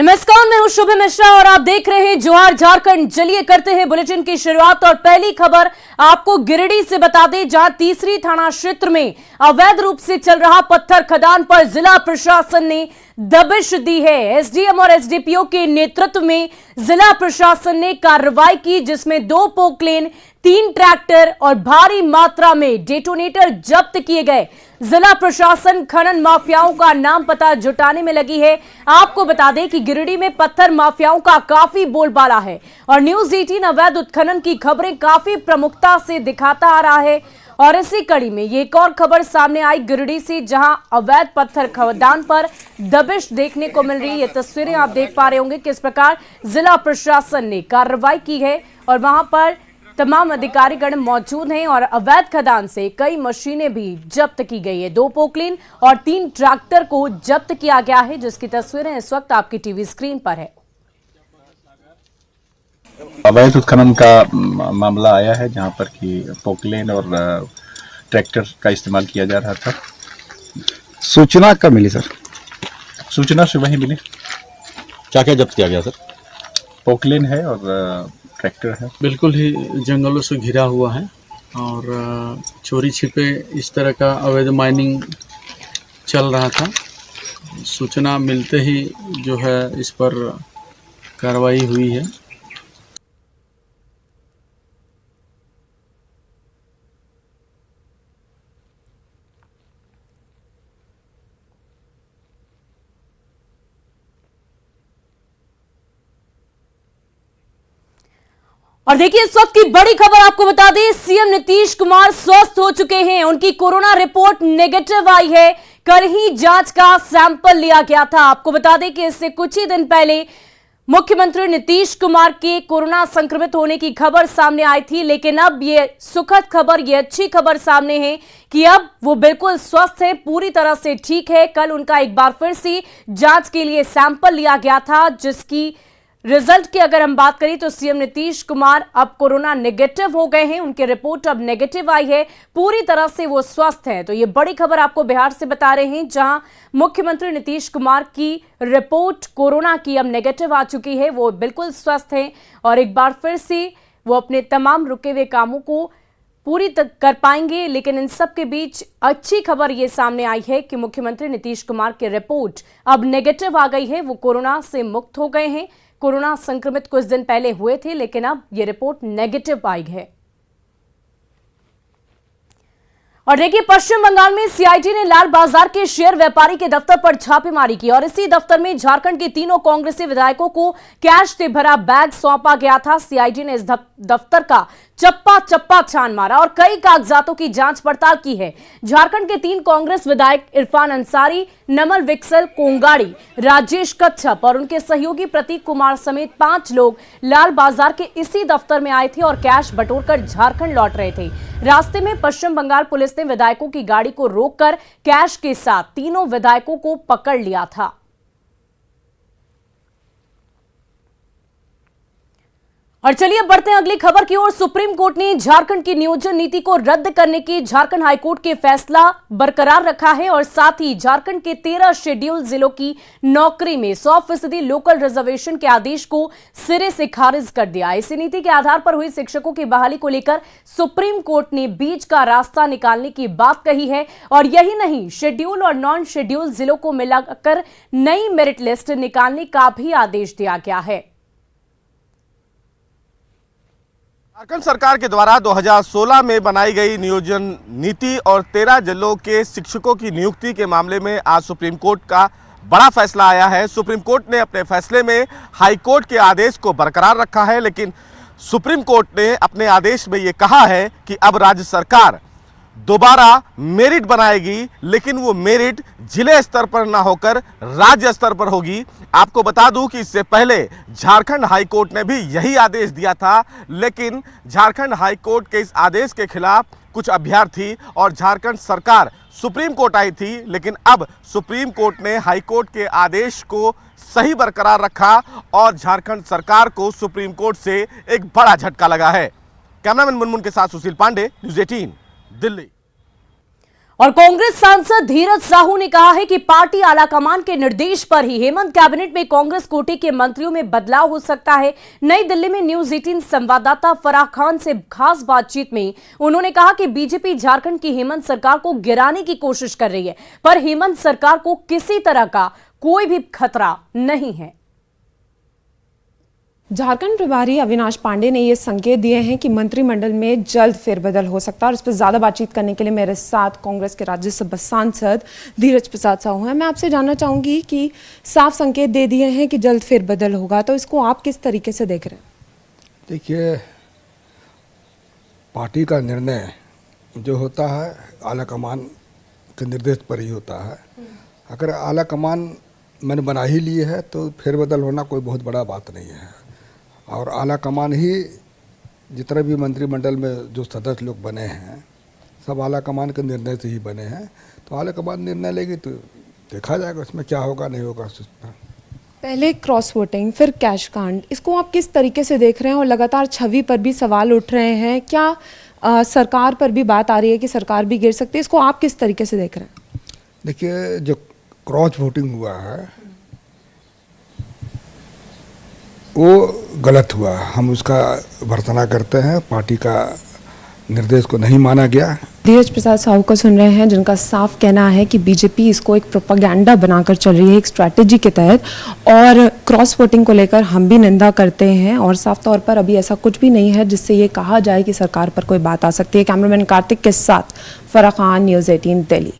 नमस्कार, मैं हूं शुभ मिश्रा और आप देख रहे हैं जोहार झारखंड। चलिए करते हैं बुलेटिन की शुरुआत और पहली खबर आपको गिरिडीह से बता दें, जहां तीसरी थाना क्षेत्र में अवैध रूप से चल रहा पत्थर खदान पर जिला प्रशासन ने दबिश दी है। एसडीएम और एसडीपीओ के नेतृत्व में जिला प्रशासन ने कार्रवाई की, जिसमें 2 पोकलेन, 3 ट्रैक्टर और भारी मात्रा में डेटोनेटर जब्त किए गए। जिला प्रशासन खनन माफियाओं का नाम पता जुटाने में लगी है। आपको बता दें कि गिरिडीह में पत्थर माफियाओं का काफी बोलबाला है और न्यूज 18 अवैध उत्खनन की खबरें काफी प्रमुखता से दिखाता आ रहा है। और इसी कड़ी में ये एक और खबर सामने आई गिरिडीह से, जहां अवैध पत्थर खदान पर दबिश देखने को मिल रही है। ये तस्वीरें आप देख पा रहे होंगे किस प्रकार जिला प्रशासन ने कार्रवाई की है और वहां पर तमाम अधिकारीगण मौजूद हैं और अवैध खदान से कई मशीनें भी जब्त की गई है। 2 पोकलेन और 3 ट्रैक्टर को जब्त किया गया है, जिसकी तस्वीरें इस वक्त आपकी टीवी स्क्रीन पर है। अवैध उत्खनन का मामला आया है, जहां पर कि पोकलेन और ट्रैक्टर का इस्तेमाल किया जा रहा था। सूचना कब मिली सर? सूचना सुबह ही मिली। क्या क्या जब्त किया गया सर? पोकलेन है और ट्रैक्टर है। बिल्कुल ही जंगलों से घिरा हुआ है और चोरी छिपे इस तरह का अवैध माइनिंग चल रहा था। सूचना मिलते ही जो है इस पर कार्रवाई हुई है। और देखिए इस वक्त की बड़ी खबर आपको बता दें, सीएम नीतीश कुमार स्वस्थ हो चुके हैं। उनकी कोरोना रिपोर्ट नेगेटिव आई है। कल ही जांच का सैंपल लिया गया था। आपको बता दें कि इससे कुछ ही दिन पहले मुख्यमंत्री नीतीश कुमार के कोरोना संक्रमित होने की खबर सामने आई थी, लेकिन अब ये सुखद खबर, ये अच्छी खबर सामने है कि अब वो बिल्कुल स्वस्थ है, पूरी तरह से ठीक है। कल उनका एक बार फिर से जांच के लिए सैंपल लिया गया था, जिसकी रिजल्ट की अगर हम बात करें तो सीएम नीतीश कुमार अब कोरोना नेगेटिव हो गए हैं। उनकी रिपोर्ट अब नेगेटिव आई है, पूरी तरह से वो स्वस्थ हैं। तो ये बड़ी खबर आपको बिहार से बता रहे हैं, जहां मुख्यमंत्री नीतीश कुमार की रिपोर्ट कोरोना की अब नेगेटिव आ चुकी है। वो बिल्कुल स्वस्थ हैं और एक बार फिर से वो अपने तमाम रुके हुए कामों को पूरी कर पाएंगे। लेकिन इन सब के बीच अच्छी खबर ये सामने आई है कि मुख्यमंत्री नीतीश कुमार की रिपोर्ट अब नेगेटिव आ गई है। वो कोरोना से मुक्त हो गए हैं। कोरोना संक्रमित कुछ दिन पहले हुए थे, लेकिन अब ये रिपोर्ट नेगेटिव आई है। और देखिए पश्चिम बंगाल में सीआईडी ने लाल बाजार के शेयर व्यापारी के दफ्तर पर छापेमारी की और इसी दफ्तर में झारखंड के 3 कांग्रेसी विधायकों को कैश से भरा बैग सौंपा गया था। सीआईडी ने इस दफ्तर का चप्पा चप्पा छान मारा और कई कागजातों की जांच पड़ताल की है। झारखंड के 3 कांग्रेस विधायक इरफान अंसारी, नमल विक्सल कोंगाड़ी, राजेश कच्छप और उनके सहयोगी प्रतीक कुमार समेत 5 लोग लाल बाजार के इसी दफ्तर में आए थे और कैश बटोरकर झारखंड लौट रहे थे। रास्ते में पश्चिम बंगाल पुलिस ने विधायकों की गाड़ी को रोककर कैश के साथ तीनों विधायकों को पकड़ लिया था। और चलिए बढ़ते हैं अगली खबर की ओर। सुप्रीम कोर्ट ने झारखंड की नियोजन नीति को रद्द करने की झारखंड हाईकोर्ट के फैसला बरकरार रखा है और साथ ही झारखंड के 13 शेड्यूल जिलों की नौकरी में 100% लोकल रिजर्वेशन के आदेश को सिरे से खारिज कर दिया। इसी नीति के आधार पर हुई शिक्षकों की बहाली को लेकर सुप्रीम कोर्ट ने बीच का रास्ता निकालने की बात कही है। और यही नहीं, शेड्यूल और नॉन शेड्यूल जिलों को मिलाकर नई मेरिट लिस्ट निकालने का भी आदेश दिया गया है। झारखंड सरकार के द्वारा 2016 में बनाई गई नियोजन नीति और 13 जिलों के शिक्षकों की नियुक्ति के मामले में आज सुप्रीम कोर्ट का बड़ा फैसला आया है। सुप्रीम कोर्ट ने अपने फैसले में हाई कोर्ट के आदेश को बरकरार रखा है, लेकिन सुप्रीम कोर्ट ने अपने आदेश में ये कहा है कि अब राज्य सरकार दोबारा मेरिट बनाएगी, लेकिन वो मेरिट जिले स्तर पर ना होकर राज्य स्तर पर होगी। आपको बता दूं कि इससे पहले झारखंड हाई कोर्ट ने भी यही आदेश दिया था, लेकिन झारखंड हाई कोर्ट के इस आदेश के खिलाफ कुछ अभ्यर्थी और झारखंड सरकार सुप्रीम कोर्ट आई थी। लेकिन अब सुप्रीम कोर्ट ने हाई कोर्ट के आदेश को सही बरकरार रखा और झारखंड सरकार को सुप्रीम कोर्ट से एक बड़ा झटका लगा है। कैमरामैन मुनमुन के साथ सुशील पांडे, न्यूज़ 18 दिल्ली। और कांग्रेस सांसद धीरज साहू ने कहा है कि पार्टी आलाकमान के निर्देश पर ही हेमंत कैबिनेट में कांग्रेस कोटे के मंत्रियों में बदलाव हो सकता है। नई दिल्ली में न्यूज 18 संवाददाता फराह खान से खास बातचीत में उन्होंने कहा कि बीजेपी झारखंड की हेमंत सरकार को गिराने की कोशिश कर रही है, पर हेमंत सरकार को किसी तरह का कोई भी खतरा नहीं है। झारखंड प्रभारी अविनाश पांडे ने ये संकेत दिए हैं कि मंत्रिमंडल में जल्द फेरबदल हो सकता है और इस पर ज्यादा बातचीत करने के लिए मेरे साथ कांग्रेस के राज्यसभा सांसद धीरज प्रसाद साहू हैं। मैं आपसे जानना चाहूंगी कि साफ संकेत दे दिए हैं कि जल्द फेरबदल होगा, तो इसको आप किस तरीके से देख रहे हैं? देखिए, पार्टी का निर्णय जो होता है आलाकमान के निर्देश पर ही होता है। अगर आलाकमान मैंने बना ही ली है तो फेरबदल होना कोई बहुत बड़ा बात नहीं है। और आलाकमान ही जितने भी मंत्रिमंडल में जो सदस्य लोग बने हैं सब आलाकमान के निर्णय से ही बने हैं। तो आलाकमान निर्णय लेगी तो देखा जाएगा उसमें क्या होगा नहीं होगा। पहले क्रॉस वोटिंग, फिर कैश कांड, इसको आप किस तरीके से देख रहे हैं? और लगातार छवि पर भी सवाल उठ रहे हैं, क्या सरकार पर भी बात आ रही है कि सरकार भी गिर सकती है? इसको आप किस तरीके से देख रहे हैं? देखिए, जो क्रॉस वोटिंग हुआ है वो गलत हुआ, हम उसका भर्त्सना करते हैं। पार्टी का निर्देश को नहीं माना गया। धीरज प्रसाद साहू को सुन रहे हैं, जिनका साफ कहना है कि बीजेपी इसको एक प्रोपेगेंडा बनाकर चल रही है, एक स्ट्रैटेजी के तहत। और क्रॉस वोटिंग को लेकर हम भी निंदा करते हैं और साफ तौर पर अभी ऐसा कुछ भी नहीं है जिससे ये कहा जाए कि सरकार पर कोई बात आ सकती है। कैमरामैन कार्तिक के साथ फराह खान, न्यूज 18 दिल्ली।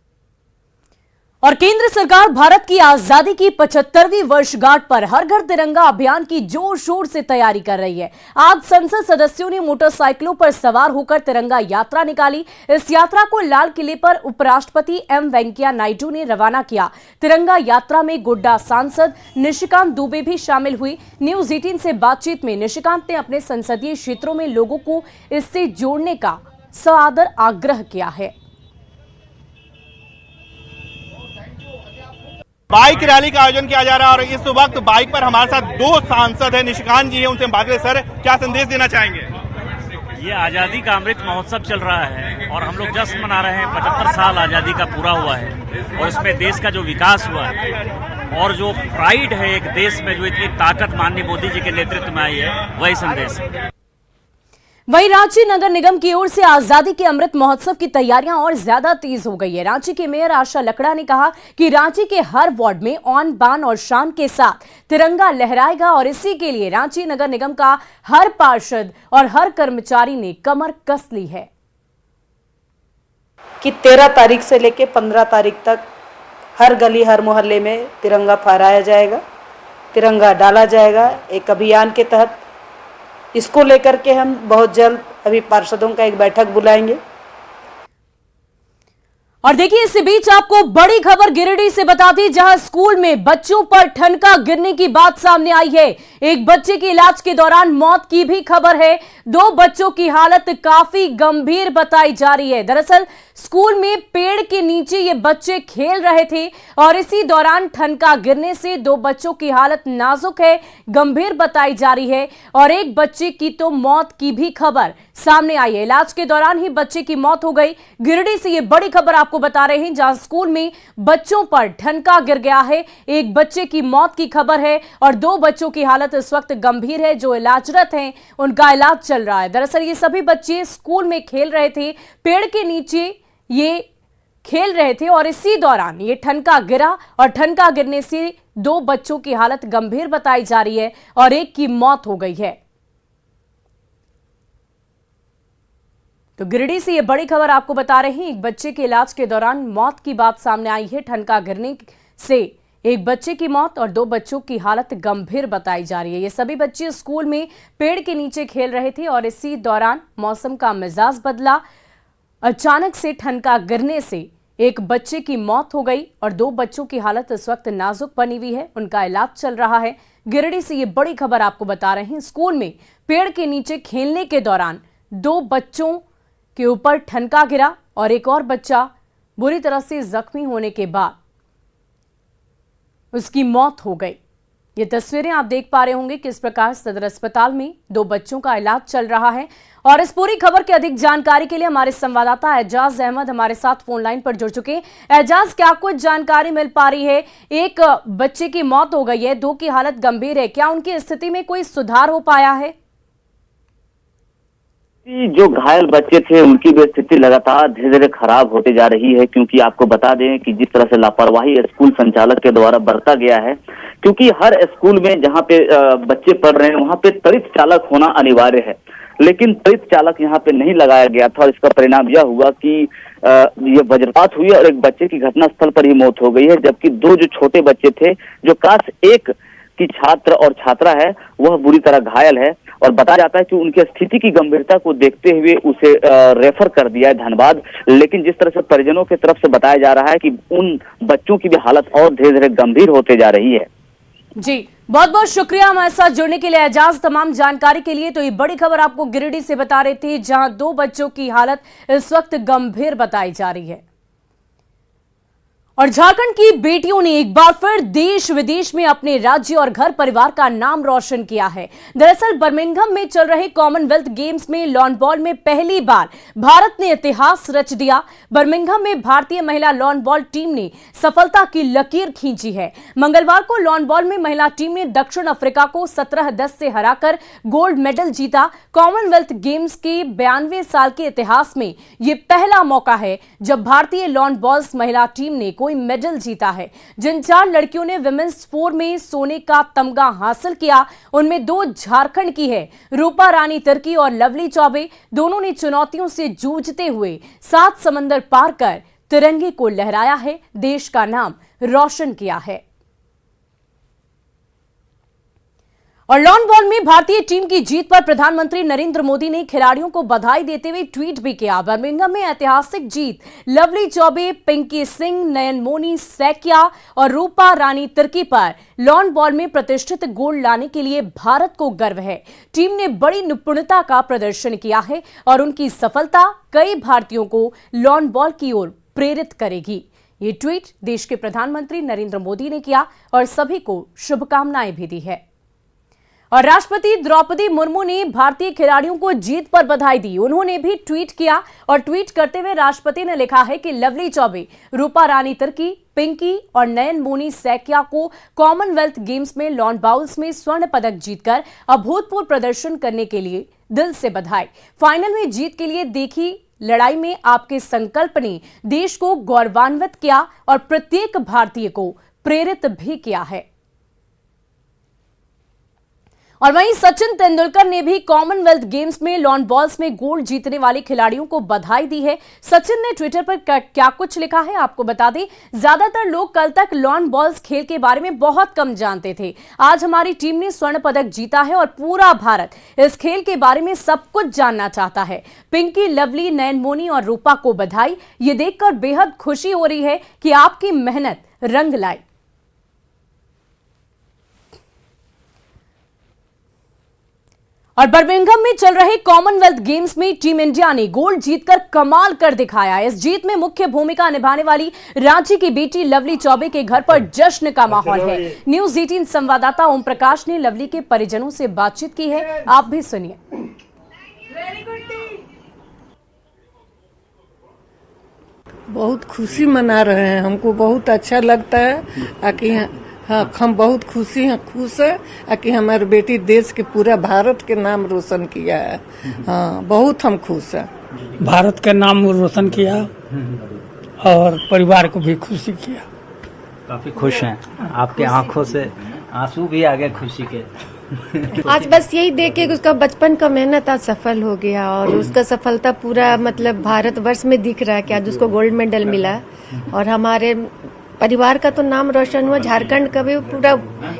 और केंद्र सरकार भारत की आजादी की 75वीं वर्षगांठ पर हर घर तिरंगा अभियान की जोर शोर से तैयारी कर रही है। आज संसद सदस्यों ने मोटरसाइकिलों पर सवार होकर तिरंगा यात्रा निकाली। इस यात्रा को लाल किले पर उपराष्ट्रपति एम वेंकैया नायडू ने रवाना किया। तिरंगा यात्रा में गोड्डा सांसद निशिकांत दुबे भी शामिल हुई। न्यूज 18 से बातचीत में निशिकांत ने अपने संसदीय क्षेत्रों में लोगों को इससे जोड़ने का सआदर आग्रह किया है। बाइक रैली का आयोजन किया जा रहा है और इस वक्त बाइक पर हमारे साथ दो सांसद हैं। निशिकांत जी हैं, उनसे हम बात करें। सर, क्या संदेश देना चाहेंगे? ये आज़ादी का अमृत महोत्सव चल रहा है और हम लोग जश्न मना रहे हैं। 75 साल आज़ादी का पूरा हुआ है और इसमें देश का जो विकास हुआ है और जो प्राइड है एक देश में, जो इतनी ताकत माननीय मोदी जी के नेतृत्व में आई है, वही संदेश है। वहीं रांची नगर निगम की ओर से आजादी के अमृत महोत्सव की तैयारियां और ज्यादा तेज हो गई है। रांची के मेयर आशा लकड़ा ने कहा कि रांची के हर वार्ड में ऑन बान और शान के साथ तिरंगा लहराएगा और इसी के लिए रांची नगर निगम का हर पार्षद और हर कर्मचारी ने कमर कस ली है कि 13 तारीख से लेकर 15 तारीख तक हर गली हर मोहल्ले में तिरंगा फहराया जाएगा, तिरंगा डाला जाएगा। एक अभियान के तहत इसको लेकर के हम बहुत जल्द अभी पार्षदों का एक बैठक बुलाएंगे। और देखिए, इसी बीच आपको बड़ी खबर गिरिडीह से बता दी, जहां स्कूल में बच्चों पर ठनका गिरने की बात सामने आई है। एक बच्चे की इलाज के दौरान मौत की भी खबर है। 2 बच्चों की हालत काफी गंभीर बताई जा रही है। दरअसल स्कूल में पेड़ के नीचे ये बच्चे खेल रहे थे और इसी दौरान ठनका गिरने से 2 बच्चों की हालत नाजुक है, गंभीर बताई जा रही है और एक बच्चे की तो मौत की भी खबर सामने आई है। इलाज के दौरान ही बच्चे की मौत हो गई। गिरिडीह से ये बड़ी खबर आपको बता रहे हैं, जहां स्कूल में बच्चों पर ठनका गिर गया है। एक बच्चे की मौत की खबर है और 2 बच्चों की हालत इस वक्त गंभीर है। जो इलाजरत हैं उनका इलाज चल रहा है। दरअसल ये सभी बच्चे स्कूल में खेल रहे थे, पेड़ के नीचे ये खेल रहे थे और इसी दौरान ये ठनका गिरा और ठनका गिरने से 2 बच्चों की हालत गंभीर बताई जा रही है और एक की मौत हो गई है। तो गिरिडीह से ये बड़ी खबर आपको बता रहे हैं, एक बच्चे के इलाज के दौरान मौत की बात सामने आई है। ठनका गिरने से एक बच्चे की मौत और 2 बच्चों की हालत गंभीर बताई जा रही है। ये सभी बच्चे स्कूल में पेड़ के नीचे खेल रहे थे और इसी दौरान मौसम का मिजाज बदला। अचानक से ठनका गिरने से एक बच्चे की मौत हो गई और 2 बच्चों की हालत इस वक्त नाजुक बनी हुई है, उनका इलाज चल रहा है। गिरिडीह से ये बड़ी खबर आपको बता रहे हैं, स्कूल में पेड़ के नीचे खेलने के दौरान 2 बच्चों के ऊपर ठनका गिरा और एक और बच्चा बुरी तरह से जख्मी होने के बाद उसकी मौत हो गई। ये तस्वीरें आप देख पा रहे होंगे किस प्रकार सदर अस्पताल में 2 बच्चों का इलाज चल रहा है। और इस पूरी खबर की अधिक जानकारी के लिए हमारे संवाददाता एजाज अहमद हमारे साथ फोन लाइन पर जुड़ चुके हैं। एजाज, क्या कुछ जानकारी मिल पा रही है? एक बच्चे की मौत हो गई है, 2 की हालत गंभीर है, क्या उनकी स्थिति में कोई सुधार हो पाया है? जो घायल बच्चे थे उनकी भी स्थिति लगातार धीरे धीरे खराब होते जा रही है, क्योंकि आपको बता दें कि जिस तरह से लापरवाही स्कूल संचालक के द्वारा बरता गया है, क्योंकि हर स्कूल में जहां पे बच्चे पढ़ रहे हैं वहां पे त्वरित चालक होना अनिवार्य है, लेकिन त्वरित चालक यहाँ पे नहीं लगाया गया था और इसका परिणाम यह हुआ कि ये वज्रपात हुई और एक बच्चे की घटनास्थल पर ही मौत हो गई है, जबकि 2 जो छोटे बच्चे थे, जो क्लास 1 की छात्र और छात्रा है, वह बुरी तरह घायल है। और बताया जाता है कि उनकी स्थिति की गंभीरता को देखते हुए उसे रेफर कर दिया है धनबाद, लेकिन जिस तरह से परिजनों की तरफ से बताया जा रहा है कि उन बच्चों की भी हालत और धीरे धीरे गंभीर होते जा रही है। जी, बहुत बहुत शुक्रिया हमारे साथ जुड़ने के लिए एजाज, तमाम जानकारी के लिए। तो ये बड़ी खबर आपको गिरिडीह से बता रहे थे, जहां 2 बच्चों की हालत इस वक्त गंभीर बताई जा रही है। और झारखंड की बेटियों ने एक बार फिर देश विदेश में अपने राज्य और घर परिवार का नाम रोशन किया है। दरअसल बर्मिंघम में चल रहे कॉमनवेल्थ गेम्स में लॉन बॉल में पहली बार भारत ने इतिहास रच दिया। बर्मिंघम में भारतीय महिला लॉन बॉल टीम ने सफलता की लकीर खींची है। मंगलवार को लॉन बॉल में महिला टीम ने दक्षिण अफ्रीका को 17-10 से हराकर गोल्ड मेडल जीता। कॉमनवेल्थ गेम्स के 92 साल के इतिहास में यह पहला मौका है जब भारतीय लॉन बॉल्स महिला टीम ने कोई मेडल जीता है। जिन 4 लड़कियों ने विमेंस 4 में सोने का तमगा हासिल किया, उनमें 2 झारखंड की है, रूपा रानी तिर्की और लवली चौबे। दोनों ने चुनौतियों से जूझते हुए 7 समंदर पार कर तिरंगे को लहराया है, देश का नाम रोशन किया है। और लॉन बॉल में भारतीय टीम की जीत पर प्रधानमंत्री नरेंद्र मोदी ने खिलाड़ियों को बधाई देते हुए ट्वीट भी किया। बर्मिंघम में ऐतिहासिक जीत लवली चौबे, पिंकी सिंह, नयनमोनी सैकिया और रूपा रानी तिर्की पर लॉन बॉल में प्रतिष्ठित गोल्ड लाने के लिए भारत को गर्व है। टीम ने बड़ी निपुणता का प्रदर्शन किया है और उनकी सफलता कई भारतीयों को लॉन बॉल की ओर प्रेरित करेगी। ये ट्वीट देश के प्रधानमंत्री नरेंद्र मोदी ने किया और सभी को शुभकामनाएं भी दी है। और राष्ट्रपति द्रौपदी मुर्मू ने भारतीय खिलाड़ियों को जीत पर बधाई दी। उन्होंने भी ट्वीट किया और ट्वीट करते हुए राष्ट्रपति ने लिखा है कि लवली चौबे, रूपा रानी तिर्की, पिंकी और नयनमोनी सैकिया को कॉमनवेल्थ गेम्स में लॉन बाउल्स में स्वर्ण पदक जीतकर अभूतपूर्व प्रदर्शन करने के लिए दिल से बधाई। फाइनल में जीत के लिए देखी लड़ाई में आपके संकल्प ने देश को गौरवान्वित किया और प्रत्येक भारतीय को प्रेरित भी किया है। और वहीं सचिन तेंदुलकर ने भी कॉमनवेल्थ गेम्स में लॉन बॉल्स में गोल्ड जीतने वाले खिलाड़ियों को बधाई दी है। सचिन ने ट्विटर पर क्या कुछ लिखा है आपको बता दें। ज्यादातर लोग कल तक लॉन बॉल्स खेल के बारे में बहुत कम जानते थे। आज हमारी टीम ने स्वर्ण पदक जीता है और पूरा भारत इस खेल के बारे में सब कुछ जानना चाहता है। पिंकी, लवली, नयनमोनी और रूपा को बधाई। ये देखकर बेहद खुशी हो रही है कि आपकी मेहनत रंग लाई। और बर्मिंघम में चल रहे कॉमनवेल्थ गेम्स में टीम इंडिया ने गोल्ड जीतकर कमाल कर दिखाया। इस जीत में मुख्य भूमिका निभाने वाली रांची की बेटी लवली चौबे के घर पर जश्न का माहौल है। न्यूज़ 18 संवाददाता ओम प्रकाश ने लवली के परिजनों से बातचीत की है, आप भी सुनिए। बहुत खुशी मना रहे हैं, हमको बहुत अच्छा लगता है कि हाँ, हम बहुत खुश है कि हमारी बेटी देश के पूरा भारत के नाम रोशन किया है। हाँ, बहुत हम खुश हैं। भारत का नाम रोशन किया और परिवार को भी खुशी किया। काफी खुश हैं, आपके आंखों से आंसू भी आ गए खुशी के। आज बस यही देख के उसका बचपन का मेहनत आज सफल हो गया और उसका सफलता पूरा मतलब भारतवर्ष में दिख रहा है कि आज उसको गोल्ड मेडल मिला और हमारे परिवार का तो नाम रोशन हुआ, झारखंड का भी, पूरा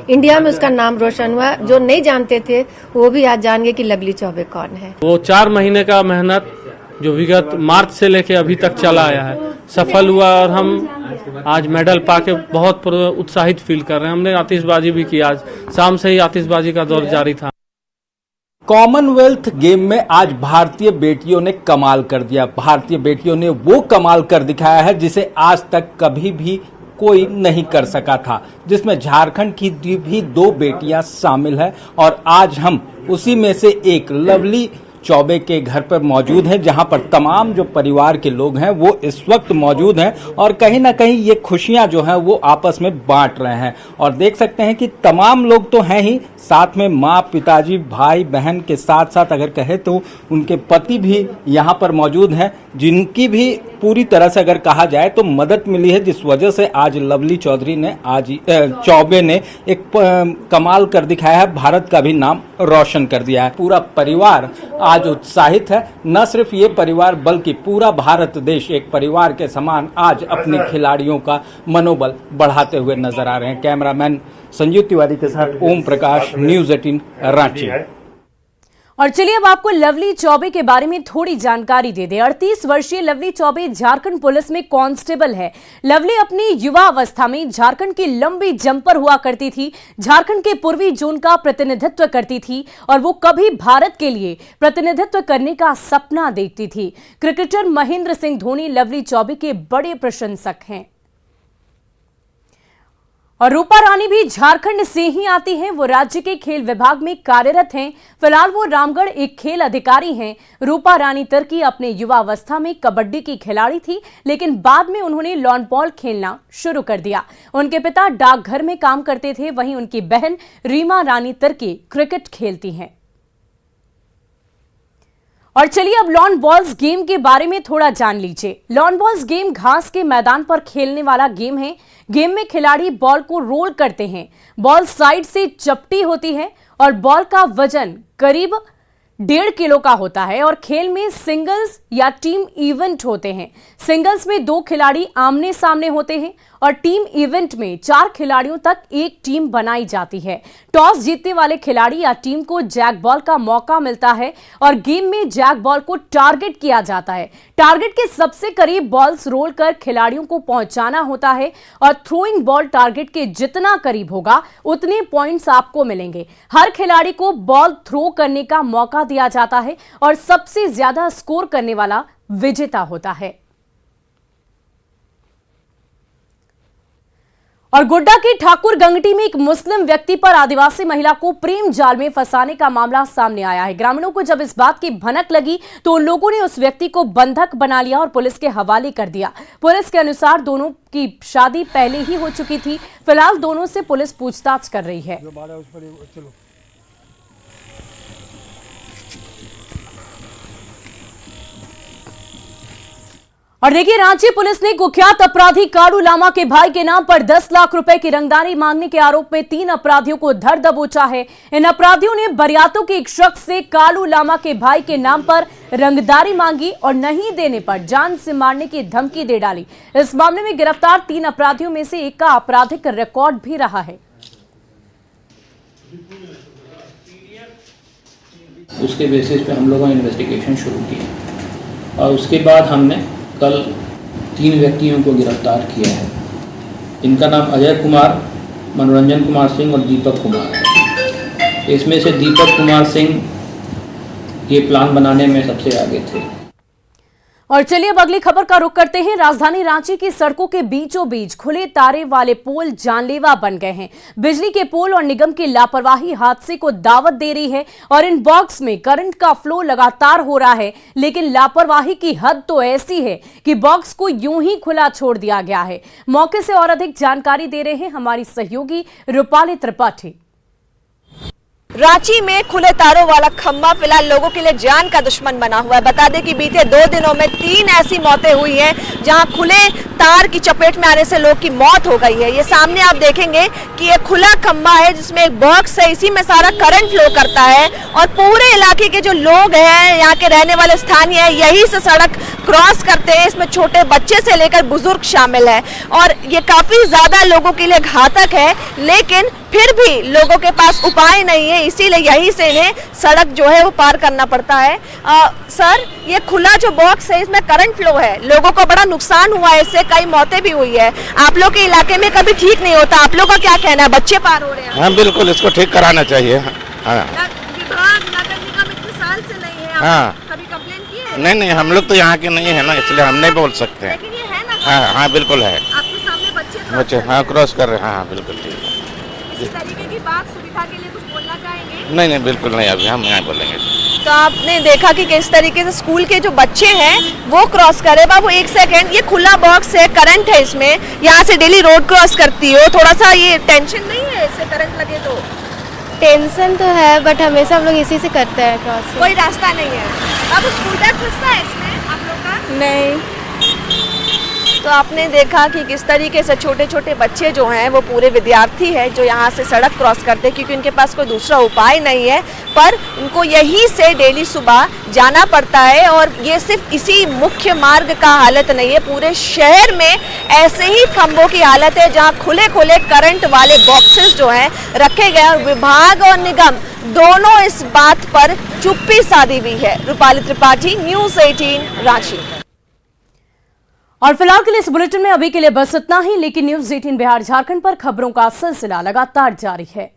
इंडिया में उसका नाम रोशन हुआ। जो नहीं जानते थे वो भी आज जान गए कि लवली चौबे कौन है। वो 4 महीने का मेहनत जो विगत मार्च से लेके अभी तक चला आया है सफल हुआ और हम आज मेडल पाके बहुत उत्साहित फील कर रहे हैं। हमने आतिशबाजी भी की, आज शाम से ही आतिशबाजी का दौर जारी था। कॉमनवेल्थ गेम में आज भारतीय बेटियों ने कमाल कर दिया। भारतीय बेटियों ने वो कमाल कर दिखाया है जिसे आज तक कभी भी कोई नहीं कर सका था, जिसमें झारखंड की भी 2 बेटियां शामिल हैं। और आज हम उसी में से एक लवली चौबे के घर पर मौजूद हैं, जहां पर तमाम जो परिवार के लोग हैं वो इस वक्त मौजूद हैं और कहीं ना कहीं ये खुशियां जो हैं वो आपस में बांट रहे हैं। और देख सकते हैं कि तमाम लोग तो हैं ही, साथ में माँ, पिताजी, भाई बहन के साथ साथ अगर कहे तो उनके पति भी यहाँ पर मौजूद हैं, जिनकी भी पूरी तरह से अगर कहा जाए तो मदद मिली है, जिस वजह से आज लवली चौबे ने एक कमाल कर दिखाया है, भारत का भी नाम रोशन कर दिया है। पूरा परिवार आज उत्साहित है, न सिर्फ ये परिवार बल्कि पूरा भारत देश एक परिवार के समान आज अपने खिलाड़ियों का मनोबल बढ़ाते हुए नजर आ रहे हैं। कैमरामैन संजीव तिवारी के साथ ओम प्रकाश, न्यूज़ 18 रांची। और चलिए अब आपको लवली चौबे के बारे में थोड़ी जानकारी दे दें। 38 वर्षीय लवली चौबे झारखंड पुलिस में कांस्टेबल है। लवली अपनी युवा अवस्था में झारखंड की लंबी जंपर हुआ करती थी, झारखंड के पूर्वी जोन का प्रतिनिधित्व करती थी और वो कभी भारत के लिए प्रतिनिधित्व करने का सपना देखती थी। क्रिकेटर महेंद्र सिंह धोनी लवली चौबे के बड़े प्रशंसक हैं। और रूपा रानी भी झारखंड से ही आती हैं। वो राज्य के खेल विभाग में कार्यरत हैं। फिलहाल वो रामगढ़ एक खेल अधिकारी हैं। रूपा रानी तिर्की अपने युवा अवस्था में कबड्डी की खिलाड़ी थी, लेकिन बाद में उन्होंने लॉन बॉल खेलना शुरू कर दिया। उनके पिता डाकघर में काम करते थे, वहीं उनकी बहन रीमा रानी तिर्की क्रिकेट खेलती हैं। और चलिए अब लॉन बॉल्स गेम के बारे में थोड़ा जान लीजिए। लॉन बॉल्स गेम घास के मैदान पर खेलने वाला गेम है। गेम में खिलाड़ी बॉल को रोल करते हैं। बॉल साइड से चपटी होती है और बॉल का वजन करीब 1.5 किलो का होता है। और खेल में सिंगल्स या टीम इवेंट होते हैं। सिंगल्स में 2 खिलाड़ी आमने सामने होते हैं और टीम इवेंट में 4 खिलाड़ियों तक एक टीम बनाई जाती है। टॉस जीतने वाले खिलाड़ी या टीम को जैक बॉल का मौका मिलता है और गेम में जैक बॉल को टारगेट किया जाता है। टारगेट के सबसे करीब बॉल्स रोल कर खिलाड़ियों को पहुंचाना होता है और थ्रोइंग बॉल टारगेट के जितना करीब होगा उतने पॉइंट्स आपको मिलेंगे। हर खिलाड़ी को बॉल थ्रो करने का मौका दिया जाता है और सबसे ज्यादा स्कोर करने वाला विजेता होता है। और गोड्डा के ठाकुर गंगटी में एक मुस्लिम व्यक्ति पर आदिवासी महिला को प्रेम जाल में फंसाने का मामला सामने आया है। ग्रामीणों को जब इस बात की भनक लगी तो उन लोगों ने उस व्यक्ति को बंधक बना लिया और पुलिस के हवाले कर दिया। पुलिस के अनुसार दोनों की शादी पहले ही हो चुकी थी। फिलहाल दोनों से पुलिस पूछताछ कर रही है। और देखिए, रांची पुलिस ने कुख्यात अपराधी कालू लामा के भाई के नाम पर 10 लाख रुपए की रंगदारी मांगने के आरोप में 3 अपराधियों को धर दबोचा है। इन अपराधियों ने बरियातों के एक शख्स से कालू लामा के भाई के नाम पर रंगदारी मांगी और नहीं देने पर जान से मारने की धमकी दे डाली। इस मामले में गिरफ्तार 3 अपराधियों में से एक का आपराधिक रिकॉर्ड भी रहा है। उसके बेसिस पे हम लोगों ने इन्वेस्टिगेशन शुरू की और उसके बाद हमने कल 3 व्यक्तियों को गिरफ्तार किया है। इनका नाम अजय कुमार, मनोरंजन कुमार सिंह और दीपक कुमार है। इसमें से दीपक कुमार सिंह ये प्लान बनाने में सबसे आगे थे। और चलिए अब अगली खबर का रुख करते हैं। राजधानी रांची की सड़कों के बीचों बीच खुले तारे वाले पोल जानलेवा बन गए हैं। बिजली के पोल और निगम की लापरवाही हादसे को दावत दे रही है और इन बॉक्स में करंट का फ्लो लगातार हो रहा है, लेकिन लापरवाही की हद तो ऐसी है कि बॉक्स को यूं ही खुला छोड़ दिया गया है। मौके से और अधिक जानकारी दे रहे हैं हमारी सहयोगी रूपाली त्रिपाठी। रांची में खुले तारों वाला खम्भा फिलहाल लोगों के लिए जान का दुश्मन बना हुआ है। बता दें कि बीते 2 दिनों में 3 ऐसी मौतें हुई हैं जहां खुले तार की चपेट में आने से लोग की मौत हो गई है। ये सामने आप देखेंगे कि ये खुला खम्भा है जिसमें एक बॉक्स है, इसी में सारा करंट फ्लो करता है और पूरे इलाके के जो लोग हैं, यहाँ के रहने वाले स्थानीय हैं, यही से सड़क क्रॉस करते हैं। इसमें छोटे बच्चे से लेकर बुजुर्ग शामिल है और ये काफी ज्यादा लोगों के लिए घातक है, लेकिन फिर भी लोगों के पास उपाय नहीं है, इसीलिए यहीं से इन्हें सड़क जो है वो पार करना पड़ता है। सर, ये खुला जो बॉक्स है इसमें करंट फ्लो है, लोगों को बड़ा नुकसान हुआ है, इससे कई मौतें भी हुई है। आप लोग के इलाके में कभी ठीक नहीं होता, आप लोग का क्या कहना है? बच्चे पार हो रहे हैं। हाँ बिल्कुल, इसको ठीक कराना चाहिए। हाँ। विभाग नगर निगम इतने साल से नहीं है, हाँ। कभी कंप्लेन की है? नहीं, हम लोग तो यहाँ के नहीं है ना, इसलिए हम नहीं बोल सकते हैं। लेकिन ये है ना। हाँ बिल्कुल है। आपके सामने बच्चे बच्चे हाँ क्रॉस कर रहे हैं, हाँ बिल्कुल ठीक है। इसी तरीके की बात सुविधा के लिए कुछ बोलना चाहेंगे? नहीं नहीं बिल्कुल नहीं, अभी हम यहाँ बोलेंगे। तो आपने देखा कि किस तरीके से स्कूल के जो बच्चे हैं वो क्रॉस करे। बाबू एक सेकंड, ये खुला बॉक्स है, करंट है इसमें, यहाँ से डेली रोड क्रॉस करती हो, थोड़ा सा ये टेंशन नहीं है इससे करंट लगे तो? टेंशन तो है बट हमेशा हम लोग इसी से करते हैं क्रॉस। कोई रास्ता नहीं है। अब स्कूल बैग खुलता है इसमें आप लोग का? नहीं। तो आपने देखा कि किस तरीके से छोटे छोटे बच्चे जो हैं वो पूरे विद्यार्थी हैं जो यहाँ से सड़क क्रॉस करते हैं क्योंकि उनके पास कोई दूसरा उपाय नहीं है, पर उनको यहीं से डेली सुबह जाना पड़ता है। और ये सिर्फ इसी मुख्य मार्ग का हालत नहीं है, पूरे शहर में ऐसे ही खंभों की हालत है जहाँ खुले खुले करंट वाले बॉक्सेस जो हैं रखे गए हैं। विभाग और निगम दोनों इस बात पर चुप्पी साधी हुई है। रूपाली त्रिपाठी, न्यूज़ 18 रांची। और फिलहाल के लिए इस बुलेटिन में अभी के लिए बस इतना ही, लेकिन न्यूज़ 18 बिहार झारखंड पर खबरों का सिलसिला लगातार जारी है।